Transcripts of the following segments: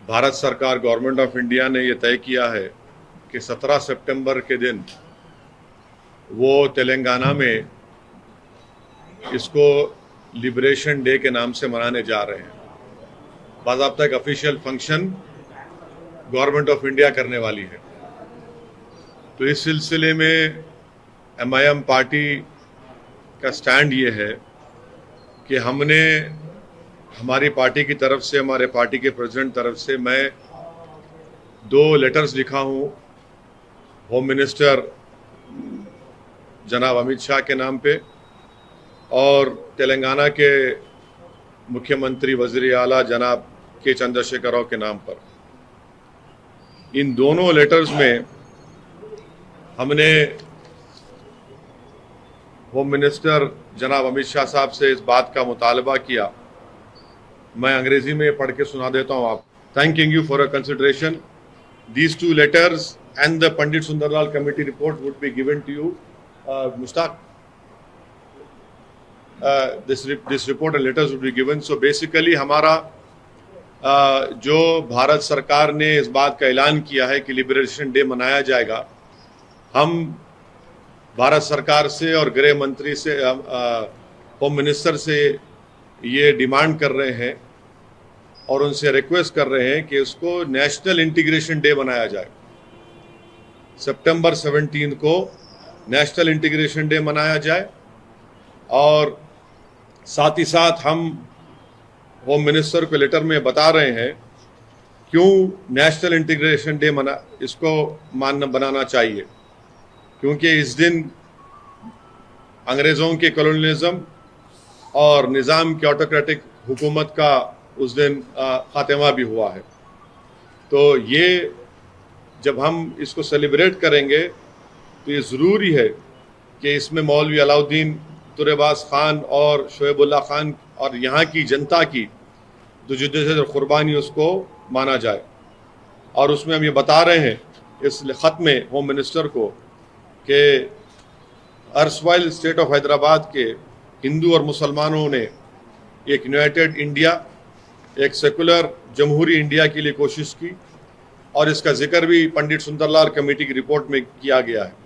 भारत सरकार government of India ने ये तय किया है कि 17 सितंबर के दिन वो तेलंगाना में इसको लिबरेशन डे के नाम से मनाने जा रहे हैं। बाज़ाब्ता एक official function government of India करने वाली है। तो इस सिलसिले में एमआईएम पार्टी का स्टैंड ये है कि हमने हमारी पार्टी की तरफ से, हमारे पार्टी के प्रेसिडेंट तरफ से मैं 2 लेटर्स लिखा हूँ होम मिनिस्टर जनाब अमित शाह के नाम पे और तेलंगाना के मुख्यमंत्री वज़ीर आला जनाब के चंद्रशेखर राव के नाम पर। इन दोनों लेटर्स में हमने होम मिनिस्टर जनाब अमित शाह साहब से इस बात का मुतालबा किया। मैं अंग्रेजी में पढ़ के सुना देता हूँ आप। Thanking you for your consideration, these 2 letters and the Pandit Sundarlal committee report would be given to you. Mushtaq, this report and letters would be given. So basically हमारा जो भारत सरकार ने इस बात का ऐलान किया है कि लिबरेशन डे मनाया जाएगा, हम भारत सरकार से और गृह मंत्री से, होम मिनिस्टर से ये डिमांड कर रहे हैं और उनसे रिक्वेस्ट कर रहे हैं कि उसको नेशनल इंटीग्रेशन डे बनाया जाए। सितंबर 17 को नेशनल इंटीग्रेशन डे मनाया जाए और साथ ही साथ हम होम मिनिस्टर को लेटर में बता रहे हैं क्यों नेशनल इंटीग्रेशन डे इसको बनाना चाहिए। क्योंकि इस दिन अंग्रेज़ों के कॉलोनियलिज्म और निज़ाम की ऑटोक्रेटिक हुकूमत का उस दिन खात्मा भी हुआ है। तो ये जब हम इसको सेलिब्रेट करेंगे तो ये ज़रूरी है कि इसमें मौलवी अलाउद्दीन तुरेबाज खान और शोएबुल्लाह खान और यहाँ की जनता की जो जुद्दत कुर्बानी उसको माना जाए। और उसमें हम ये बता रहे हैं इस ख़त में होम मिनिस्टर को कि अर्सवाइल स्टेट ऑफ हैदराबाद के हिंदू और मुसलमानों ने एक यूनाइटेड इंडिया, एक सेकुलर जमहूरी इंडिया के लिए कोशिश की और इसका जिक्र भी पंडित सुंदरलाल कमेटी की रिपोर्ट में किया गया है।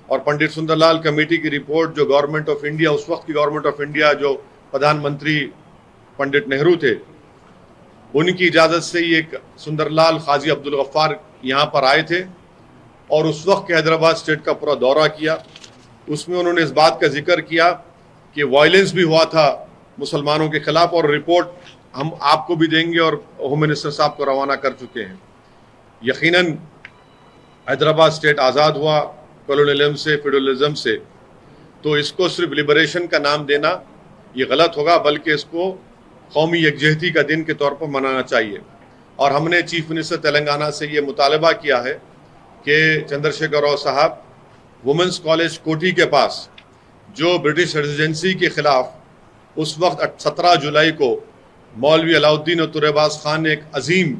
और पंडित सुंदरलाल कमेटी की रिपोर्ट जो गवर्नमेंट ऑफ इंडिया, उस वक्त की गवर्नमेंट ऑफ इंडिया जो प्रधानमंत्री पंडित नेहरू थे, उनकी इजाज़त से ये सुंदरलाल खाजी अब्दुल गफ्फार यहाँ पर आए थे और उस वक्त के हैदराबाद स्टेट का पूरा दौरा किया। उसमें उन्होंने इस बात का जिक्र किया कि वायलेंस भी हुआ था मुसलमानों के खिलाफ और रिपोर्ट हम आपको भी देंगे और होम मिनिस्टर साहब को रवाना कर चुके हैं। यकीनन हैदराबाद स्टेट आज़ाद हुआ कॉलोनियलिज्म से, फेडरलिज्म से, तो इसको सिर्फ लिबरेशन का नाम देना ये गलत होगा, बल्कि इसको कौमी यकजहती का दिन के तौर पर मनाना चाहिए। और हमने चीफ मिनिस्टर तेलंगाना से ये मुतालबा किया है कि चंद्रशेखर राव साहब वुमेंस कॉलेज कोठी के पास जो ब्रिटिश रेजिडेंसी के ख़िलाफ़ उस वक्त 17 जुलाई को मौलवी अलाउद्दीन और तुरेबाज खान ने एक अजीम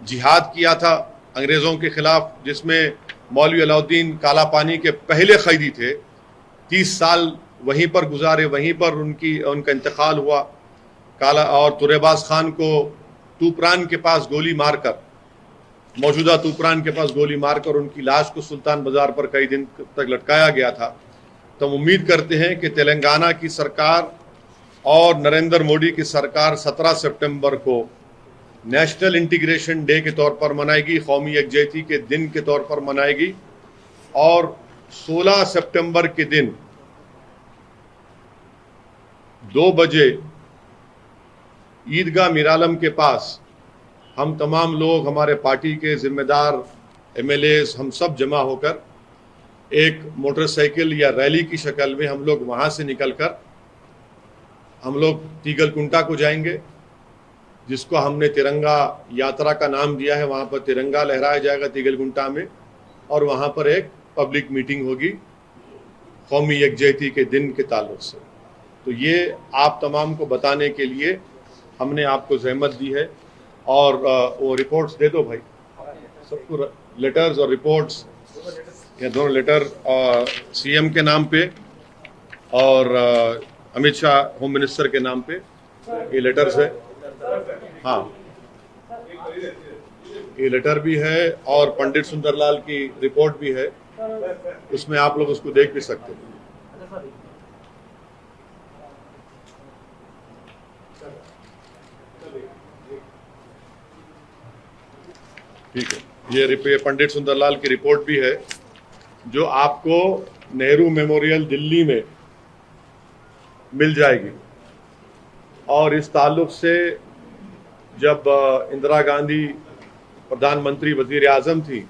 जिहाद किया था अंग्रेज़ों के ख़िलाफ़, जिसमें मौलवी अलाउद्दीन काला पानी के पहले कैदी थे। 30 साल वहीं पर गुजारे, वहीं पर उनका इंतकाल हुआ। काला और तुरेबाज खान को तूपरान के पास गोली मारकर, मौजूदा तूपरान के पास गोली मारकर उनकी लाश को सुल्तान बाजार पर कई दिन तक लटकाया गया था। तो हम उम्मीद करते हैं कि तेलंगाना की सरकार और नरेंद्र मोदी की सरकार 17 सितंबर को नेशनल इंटीग्रेशन डे के तौर पर मनाएगी, कौमी यकजहती के दिन के तौर पर मनाएगी। और 16 सितंबर के दिन 2 बजे ईदगाह मीरालम के पास हम तमाम लोग, हमारे पार्टी के जिम्मेदार एमएलएस, हम सब जमा होकर एक मोटरसाइकिल या रैली की शक्ल में हम लोग वहाँ से निकलकर हम लोग तीगलकुंटा को जाएंगे, जिसको हमने तिरंगा यात्रा का नाम दिया है। वहाँ पर तिरंगा लहराया जाएगा तीगलकुंटा में और वहाँ पर एक पब्लिक मीटिंग होगी कौमी यकजहती के दिन के ताल्लुक से। तो ये आप तमाम को बताने के लिए हमने आपको जहमत दी है। और वो रिपोर्ट्स दे दो भाई सबको, लेटर्स और रिपोर्ट्स, ये दोनों लेटर सीएम के नाम पे और अमित शाह होम मिनिस्टर के नाम पे ये लेटर्स है। हाँ, ये लेटर भी है और पंडित सुंदरलाल की रिपोर्ट भी है, उसमें आप लोग उसको देख भी सकते हैं। ठीक है, ये पंडित सुंदरलाल की रिपोर्ट भी है जो आपको नेहरू मेमोरियल दिल्ली में मिल जाएगी। और इस ताल्लुक से जब इंदिरा गांधी प्रधानमंत्री वजीर आजम थी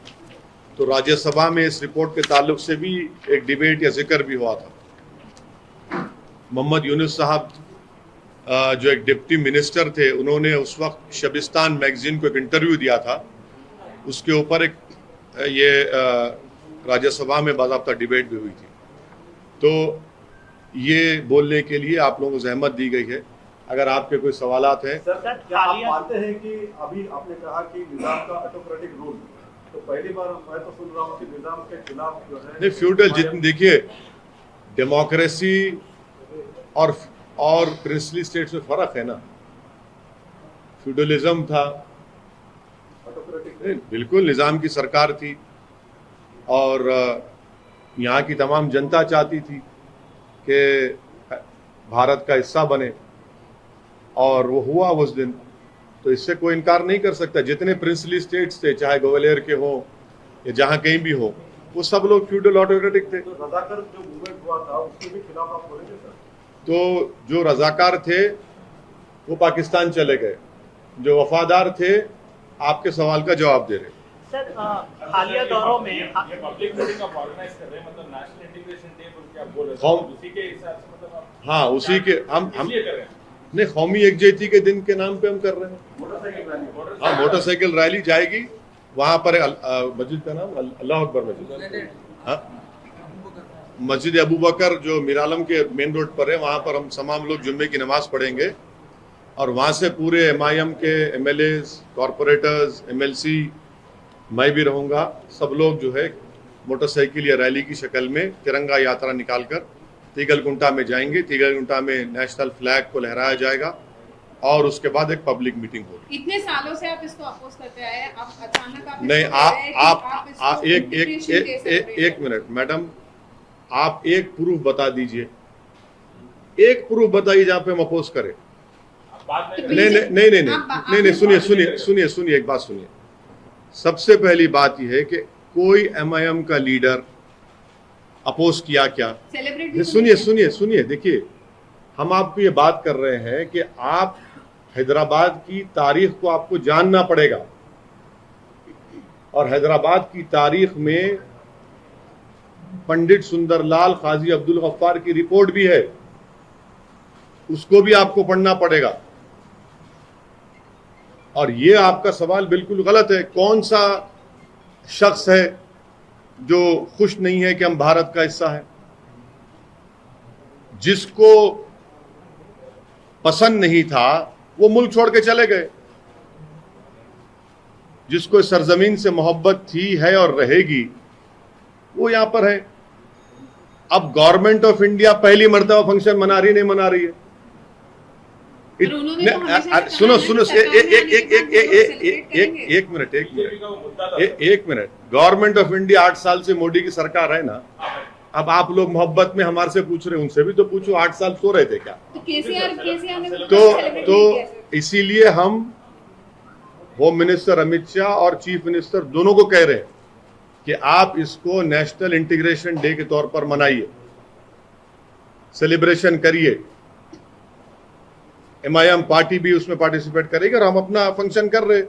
तो राज्यसभा में इस रिपोर्ट के ताल्लुक से भी एक डिबेट या जिक्र भी हुआ था। मोहम्मद यूनुस साहब जो एक डिप्टी मिनिस्टर थे, उन्होंने उस वक्त शबिस्तान मैगजीन को एक इंटरव्यू दिया था, उसके ऊपर एक ये राज्यसभा में बाज़ाब्ता डिबेट भी हुई थी। तो ये बोलने के लिए आप लोगों को जहमत दी गई है। अगर आपके कोई सवालात हैं। सर, क्या आप मानते हैं कि अभी आपने कहा कि निजाम का ऑटोक्रेटिक रूल, तो पहली बार मैं तो सुन रहा हूँ कि निजाम के खिलाफ जो है नहीं, फ्यूडल जितनी देखिए डेमोक्रेसी और प्रिंसली स्टेट्स में फर्क है ना। फ्यूडलिज्म था, बिल्कुल निजाम की सरकार थी और यहाँ की तमाम जनता चाहती थी कि भारत का हिस्सा बने, और वो हुआ उस दिन। तो इससे कोई इनकार नहीं कर सकता। जितने प्रिंसली स्टेट्स थे, चाहे ग्वालियर के हो या जहाँ कहीं भी हो, वो सब लोग फ्यूडल ऑटोक्रेटिक थे। तो रजाकार जो मूवमेंट हुआ था उसके भी खिलाफ आप बोलेंगे सर? तो जो रजाकार थे वो पाकिस्तान चले गए, जो वफादार थे आपके सवाल का जवाब दे रहे। सर, हालिया दौरों में ये पब्लिक मीटिंग आप ऑर्गेनाइज कर रहे हैं, मतलब नेशनल इंटीग्रेशन डे बोल के आप बोल रहे हैं, उसी के हिसाब से मतलब आप, हाँ, उसी के हम इसलिए कर रहे हैं। नहीं, कौमी एकजुटता के दिन के नाम पे हम कर रहे हैं। हाँ, मोटरसाइकिल रैली जाएगी वहां पर। मस्जिद का नाम अल्लाह अकबर मस्जिद, हाँ, मस्जिद अबू बकर जो मीरालम के मेन रोड पर है, वहां पर हम तमाम लोग जुम्मे की नमाज पढ़ेंगे और वहां से पूरे MIM के MLAs, कॉरपोरेटर्स, MLC, मैं भी रहूंगा, सब लोग जो है मोटरसाइकिल या रैली की शक्ल में तिरंगा यात्रा निकालकर तीगलकुंटा में जाएंगे। तीगलकुंटा में नेशनल फ्लैग को लहराया जाएगा और उसके बाद एक पब्लिक मीटिंग होगी। इतने सालों से आप इसको अपोज करते आए, अब अचानक आप नहीं, आप एक मिनट मैडम, आप एक प्रूफ बता दीजिए, एक प्रूफ बताइए जहां पे हम अपोज करें। नहीं, सुनिए, एक बात सुनिए। सबसे पहली बात यह है कि कोई MIM का लीडर अपोज किया क्या? सुनिए, देखिए, हम आपको ये बात कर रहे हैं कि आप हैदराबाद की तारीख को आपको जानना पड़ेगा, और हैदराबाद की तारीख में पंडित सुंदरलाल काजी अब्दुल गफ्फार की रिपोर्ट भी है, उसको भी आपको पढ़ना पड़ेगा। और ये आपका सवाल बिल्कुल गलत है। कौन सा शख्स है जो खुश नहीं है कि हम भारत का हिस्सा है? जिसको पसंद नहीं था वो मुल्क छोड़ के चले गए। जिसको सरजमीन से मोहब्बत थी, है और रहेगी, वो यहां पर है। अब गवर्नमेंट ऑफ इंडिया पहली मर्तबा फंक्शन मना रही, नहीं मना रही है। सुनो, एक मिनट। गवर्नमेंट ऑफ इंडिया 8 साल से मोदी की सरकार है ना। अब आप लोग मोहब्बत में हमारे से पूछ रहे हैं, उनसे भी तो पूछो, 8 साल सो रहे थे क्या? तो केसीआर ने तो इसीलिए हम होम मिनिस्टर अमित शाह और चीफ मिनिस्टर दोनों को कह रहे हैं कि आप इसको नेशनल इंटीग्रेशन डे के तौर पर मनाइए, सेलिब्रेशन करिए। MIM पार्टी भी उसमें पार्टिसिपेट करेगी और हम अपना फंक्शन कर रहे हैं।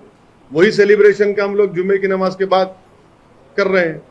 वही सेलिब्रेशन का हम लोग जुम्मे की नमाज के बाद कर रहे हैं।